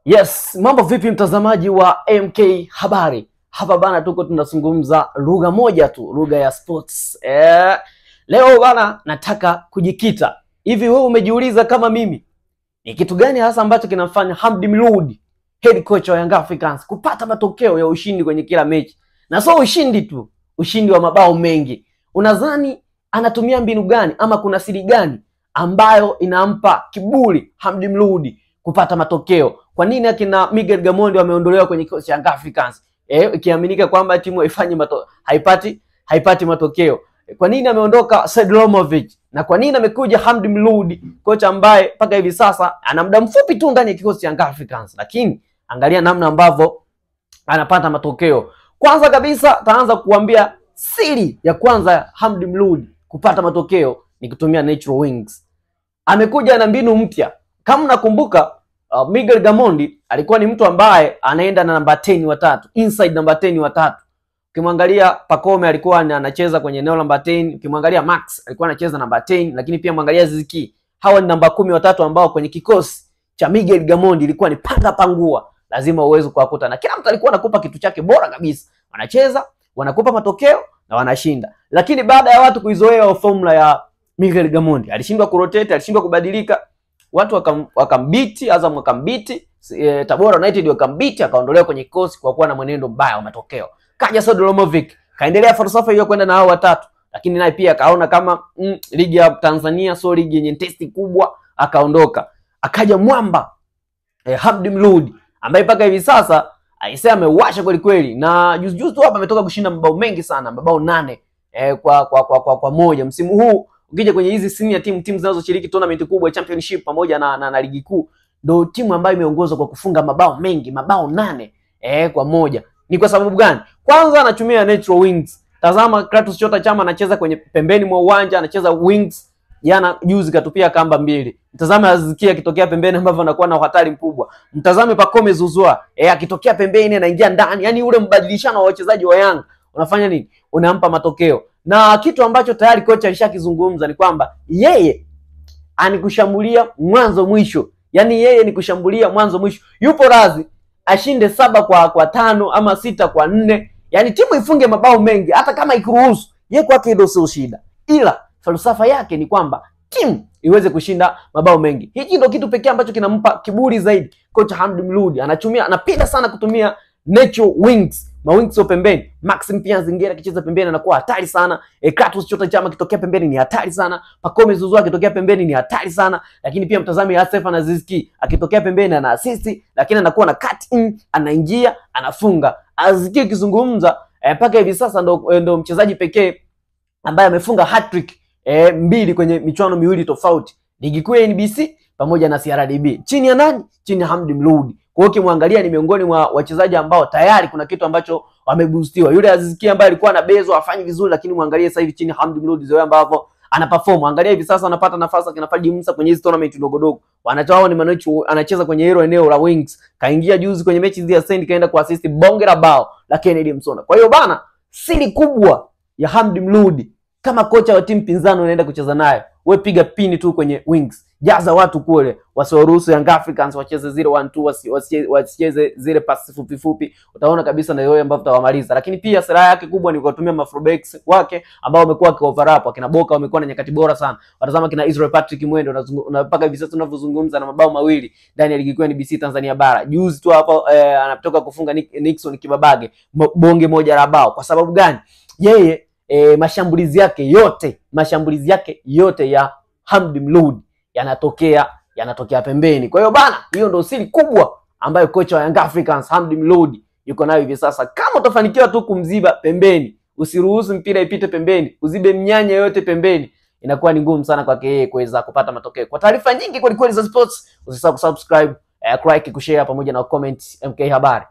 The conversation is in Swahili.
Yes, mambo vipi mtazamaji wa MK Habari? Hapa bana tuko tunazungumza lugha moja tu, lugha ya sports. Leo bana nataka kujikita. Hivi wewe umejiuliza kama mimi, ni kitu gani hasa ambacho kinamfanya Hamdi Mludi, head coach wa Young Africans, kupata matokeo ya ushindi kwenye kila mechi? Na sio ushindi tu, ushindi wa mabao mengi. Unadhani anatumia mbinu gani ama kuna siri gani ambayo inampa kiburi Hamdi Mludi kupata matokeo? Kwa nini akina Miguel Gamondi wameondolewa kwenye kikosi cha Young Africans? Ikiaminika kwamba timu haipati matokeo. Kwa nini ameondoka Sedlomovic? Na kwa nini amekuja Hamdi Mludi, kocha ambaye mpaka hivi sasa ana muda mfupi tu ndani ya kikosi cha Young Africans, lakini angalia namna ambavyo anapata matokeo. Kwanza kabisa taanza kuambia siri ya kwanza ya Hamdi Mludi kupata matokeo ni kutumia natural wings. Amekuja na mbinu mpya. Kama unakumbuka, Miguel Gamondi alikuwa ni mtu ambaye anaenda na namba 10 watatu, inside namba 10 watatu. Ukimwangalia Pacome alikuwa anacheza kwenye eneo namba 10, ukimwangalia Max alikuwa anacheza namba 10, lakini pia mwangalia Ziki. Hawa ni namba 10 watatu ambao kwenye kikosi cha Miguel Gamondi ilikuwa ni panga pangua. Lazima uweze kuwakuta, na kila mtu alikuwa anakupa kitu chake bora kabisa. Wanacheza, wanakupa matokeo na wanashinda. Lakini baada ya watu kuizoea formula ya Miguel Gamondi, alishindwa kurotate, alishindwa kubadilika. Watu wakambiti, Azam wakambiti, Tabora United wakambiti, akaondolewa kwenye kikosi kwa kuwa na mwenendo mbaya wa matokeo. Kaja Sedlomovic, kaendelea falsafa hiyo kwenda na hao watatu, lakini naye pia akaona kama ligi ya Tanzania sio ligi yenye testi kubwa, akaondoka. Akaja mwamba Hamdi Mludi ambaye mpaka hivi sasa aisee amewasha kweli kweli, na juzi tu hapa ametoka kushinda mabao mengi sana, mabao 8 kwa moja msimu huu. Ukija kwenye hizi senior timu zinazoshiriki tournament kubwa, championship pamoja na ligi kuu, ndio timu ambayo imeongozwa kwa kufunga mabao mengi, mabao 8 kwa moja. Ni kwa sababu gani? Kwanza anatumia natural wings. Tazama Kratos Chota Chama anacheza kwenye pembeni mwa uwanja, anacheza wings. Jana juzi katupia kamba 2. Mtazame Azikia akitokea pembeni ambavyo anakuwa na hatari mkubwa. Mtazame Pacome Zouzoua akitokea pembeni anaingia ndani. Yaani ule mbadilishano wa wachezaji wa Yanga unafanya nini? Unampa matokeo. Na kitu ambacho tayari kocha alishakizungumza ni kwamba yeye anikushambulia mwanzo mwisho. Yaani yeye ni kushambulia mwanzo mwisho. Yupo radhi ashinde 7 kwa 5 ama 6 kwa 4. Yaani timu ifunge mabao mengi hata kama ikuruhusu. Yeye kwake ndio sio shida. Ila falsafa yake ni kwamba timu iweze kushinda mabao mengi. Hiki ndio kitu pekee ambacho kinampa kiburi zaidi kocha Hamdi Mludi. Anapenda sana kutumia natural wings. Mawings wa pembeni. Maxim pia Zingera akicheza pembeni anakuwa hatari sana. Kratos Chota Chama akitokea pembeni ni hatari sana. Pacome Zouzoua akitokea pembeni ni hatari sana. Lakini pia mtazame Asef na Ziki akitokea pembeni ana assist, lakini anakuwa na cut in, anaingia, anafunga. Aziki ukizungumza mpaka hivi sasa ndo mchezaji pekee ambaye amefunga hat-trick 2 kwenye michuano miwili tofauti. Ligi kuu ya NBC pamoja na CRDB. Chini ya nani? Chini ya Hamdi Mludi. Kwa hiyo ukimwangalia ni miongoni mwa wachezaji ambao tayari kuna kitu ambacho wameboostiwa. Yule Aziziki ambaye alikuwa na bezo afanyi vizuri, lakini muangalie sasa hivi chini Hamdi Mludi zoea ambavyo anaperform. Angalia hivi sasa anapata nafasi kinafadi Musa kwenye hizo tournament ndogo ndogo. Wanatoa ni Manocho anacheza kwenye hilo eneo la wings. Kaingia juzi kwenye mechi dhidi ya Send kaenda kuassist bonge la bao la Kennedy Msona. Kwa hiyo bana, siri kubwa ya Hamdi Mludi kama kocha wa timu pinzani unaenda kucheza nayo, wewe piga pini tu kwenye wings. Jaza watu kule, wasiwaruhusu Young Africans wacheze 0-1-2, wasicheze zile pasi fupi fupi. Utaona kabisa na yeye ambao tutawamaliza. Lakini pia sera yake kubwa ni kutumia mafrobacks wake ambao wamekuwa cover up. Akina Boka wamekuwa na nyakati bora sana. Watazama kina Israel Patrick Mwendo mpaka hivi sasa tunavyozungumza na mabao 2 ndani ya ligi kuu ya NBC Tanzania bara. Juzi tu hapo anatoka kufunga Nixon Kibabage bonge moja la bao. Kwa sababu gani? Yeye mashambulizi yake yote ya Hamdi Mludi yanatokea pembeni. Kwa hiyo bana, hiyo ndio siri kubwa ambayo kocha wa Young Africans Hamdi Mludi yuko nayo hivi sasa. Kama utafanikiwa tu kumziba pembeni, usiruhusu mpira ipite pembeni, uzibe mnyanya yote pembeni, inakuwa ni ngumu sana kwake yeye kuweza kupata matokeo. Kwa taarifa nyingi kweli kweli za sports, usisahau kusubscribe, like, kushare pamoja na comment MK Habari.